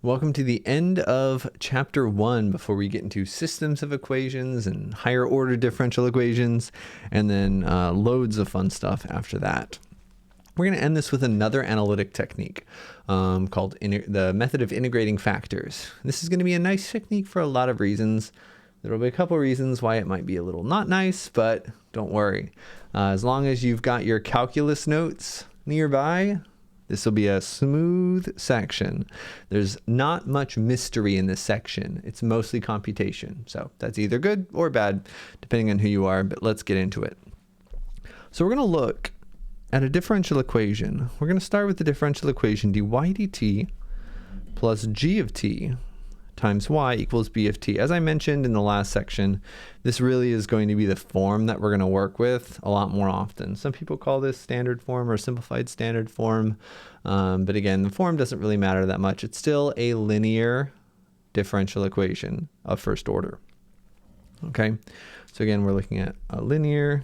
Welcome to the end of chapter 1 before we get into systems of equations and higher order differential equations, and then loads of fun stuff after that. We're going to end this with another analytic technique called the method of integrating factors. This is going to be a nice technique for a lot of reasons. There will be a couple reasons why it might be a little not nice, but don't worry. As long as you've got your calculus notes nearby, this will be a smooth section. There's not much mystery in this section. It's mostly computation. So that's either good or bad, depending on who you are, but let's get into it. So we're going to look at a differential equation. We're going to start with the differential equation dy dt plus g of t times y equals b of t. As I mentioned in the last section, this really is going to be the form that we're going to work with a lot more often. Some people call this standard form or simplified standard form, but again, the form doesn't really matter that much. It's still a linear differential equation of first order. Okay, so again, we're looking at a linear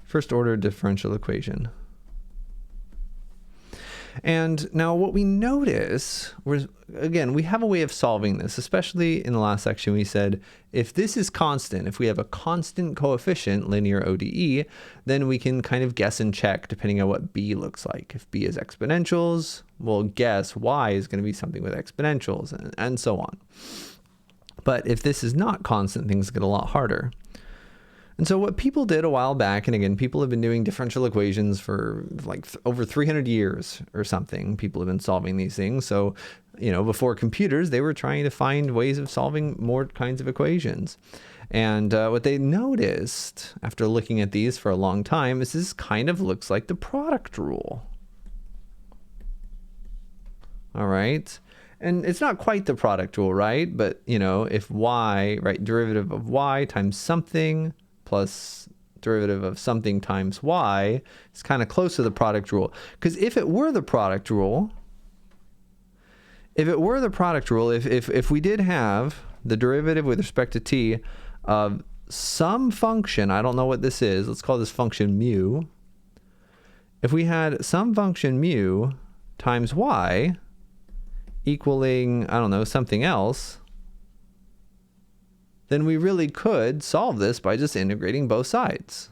first order differential equation. And now what we notice was, again, we have a way of solving this, especially in the last section. We said, if this is constant, if we have a constant coefficient, linear ODE, then we can kind of guess and check depending on what b looks like. If b is exponentials, we'll guess y is going to be something with exponentials and so on. But if this is not constant, things get a lot harder. And so what people did a while back, and again, people have been doing differential equations for like over 300 years or something. People have been solving these things. So, you know, before computers, they were trying to find ways of solving more kinds of equations. And what they noticed after looking at these for a long time is this kind of looks like the product rule. All right. And it's not quite the product rule, right? But, you know, if y, right, derivative of y times something plus derivative of something times y is kind of close to the product rule. Because if it were the product rule, if we did have the derivative with respect to t of some function, I don't know what this is, let's call this function mu. If we had some function mu times y equaling, I don't know, something else, then we really could solve this by just integrating both sides.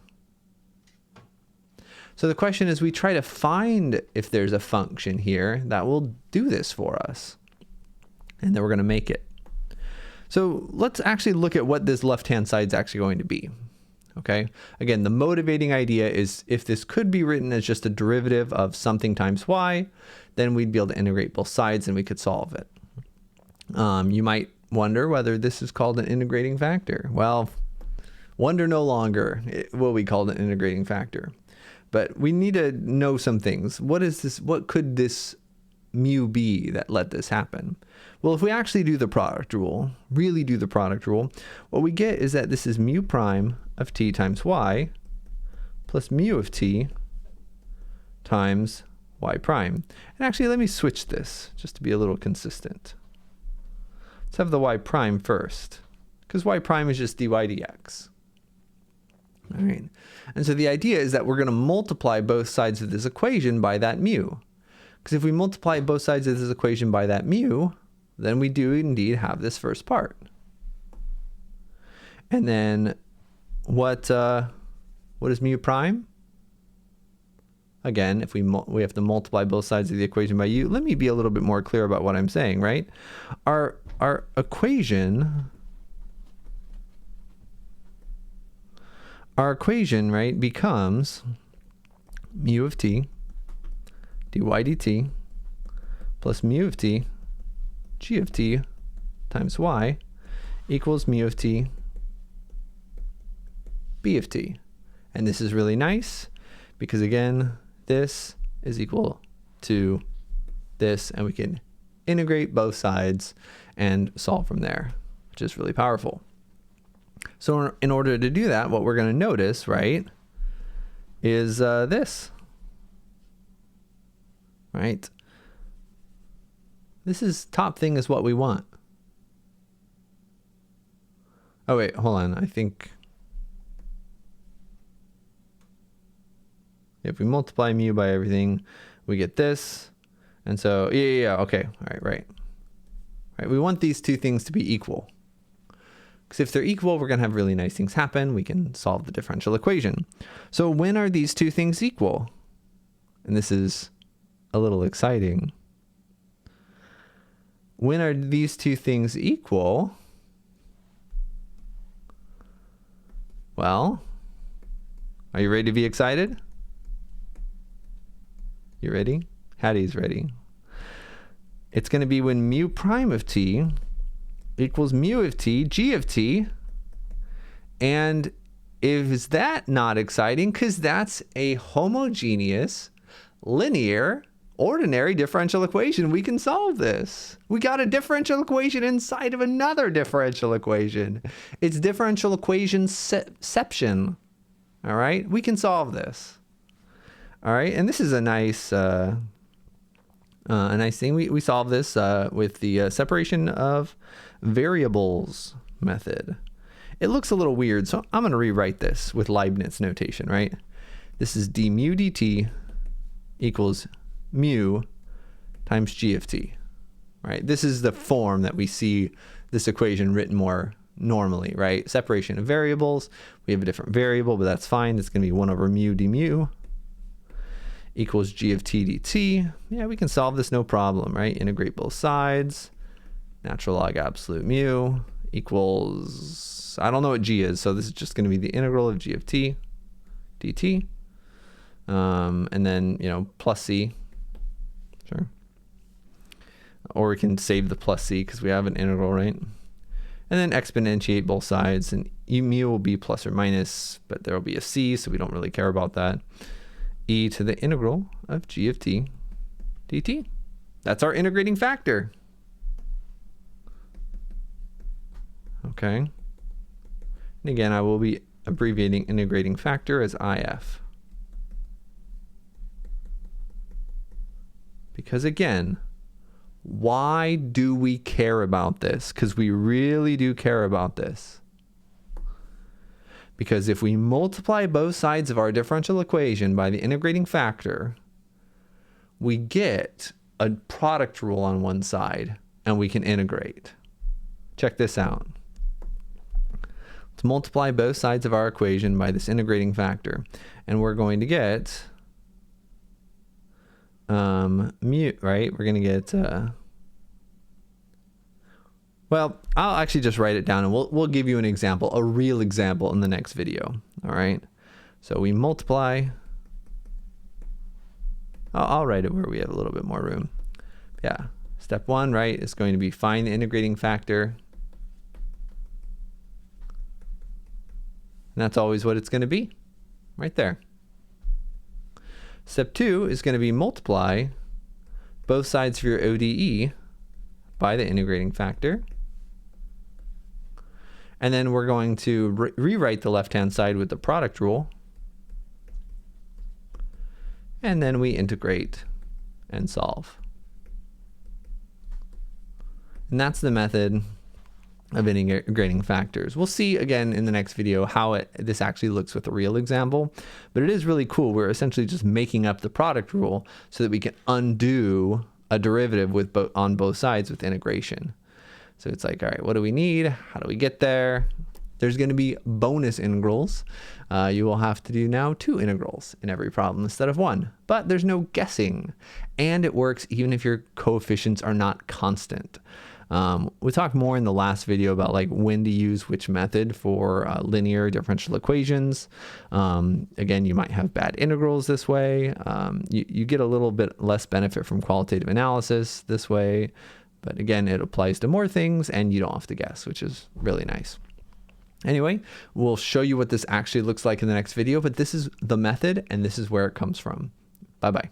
So the question is, we try to find if there's a function here that will do this for us. And then we're going to make it. So let's actually look at what this left-hand side is actually going to be. Okay. Again, the motivating idea is if this could be written as just a derivative of something times y, then we'd be able to integrate both sides and we could solve it. You might wonder whether this is called an integrating factor. Well, wonder no longer. It will be called an integrating factor. But we need to know some things. What is this? What could this mu be that let this happen? Well, if we actually do the product rule, really do the product rule, what we get is that this is mu prime of t times y plus mu of t times y prime. And actually, let me switch this just to be a little consistent. Let's have the y prime first, because y prime is just dy dx. All right. And so the idea is that we're going to multiply both sides of this equation by that mu. Because if we multiply both sides of this equation by that mu, then we do indeed have this first part. And then what is mu prime? Again, if we have to multiply both sides of the equation by u, let me be a little bit more clear about what I'm saying, right? Our equation, right, becomes mu of t dy dt plus mu of t g of t times y equals mu of t b of t. And this is really nice because, again, this is equal to this, and we can integrate both sides and solve from there, which is really powerful. So in order to do that, what we're going to notice, right, is this. Right? This is top thing is what we want. Oh, wait, hold on. I think if we multiply mu by everything, we get this. And so, yeah, okay. All right. We want these two things to be equal. Because if they're equal, we're going to have really nice things happen. We can solve the differential equation. So when are these two things equal? And this is a little exciting. When are these two things equal? Well, are you ready to be excited? You ready? Hattie's ready. It's going to be when mu prime of t equals mu of t, g of t. And is that not exciting? Because that's a homogeneous, linear, ordinary differential equation. We can solve this. We got a differential equation inside of another differential equation. It's differential equationception. All right, we can solve this. All right, and this is a nice thing. We solve this with the separation of variables method. It looks a little weird, so I'm going to rewrite this with Leibniz notation, right? This is d mu dt equals mu times g of t, right? This is the form that we see this equation written more normally, right? Separation of variables. We have a different variable, but that's fine. It's going to be 1 over mu d mu equals g of t dt. Yeah, we can solve this no problem, right? Integrate both sides. Natural log absolute mu equals, I don't know what g is, so this is just going to be the integral of g of t dt. And then, plus c. Sure. Or we can save the plus c because we have an integral, right? And then exponentiate both sides, and mu will be plus or minus, but there will be a c, so we don't really care about that. E to the integral of g of t dt. That's our integrating factor. Okay. And again, I will be abbreviating integrating factor as IF. Because again, why do we care about this? Because we really do care about this. Because if we multiply both sides of our differential equation by the integrating factor, we get a product rule on one side, and we can integrate. Check this out. Let's multiply both sides of our equation by this integrating factor, and we're going to get mu, right? We're going to get, well, I'll actually just write it down, and we'll give you an example, a real example in the next video. All right. So we multiply. I'll write it where we have a little bit more room. Yeah. Step 1, right, is going to be find the integrating factor. And that's always what it's going to be, right there. Step 2 is going to be multiply both sides of your ODE by the integrating factor. And then we're going to rewrite the left-hand side with the product rule. And then we integrate and solve. And that's the method of integrating factors. We'll see again in the next video how this actually looks with a real example, but it is really cool. We're essentially just making up the product rule so that we can undo a derivative with on both sides with integration. So it's like, all right, what do we need? How do we get there? There's going to be bonus integrals. You will have to do now 2 integrals in every problem instead of 1, but there's no guessing, and it works even if your coefficients are not constant. We talked more in the last video about like when to use which method for linear differential equations. Again, you might have bad integrals this way. You get a little bit less benefit from qualitative analysis this way. But again, it applies to more things and you don't have to guess, which is really nice. Anyway, we'll show you what this actually looks like in the next video, but this is the method and this is where it comes from. Bye-bye.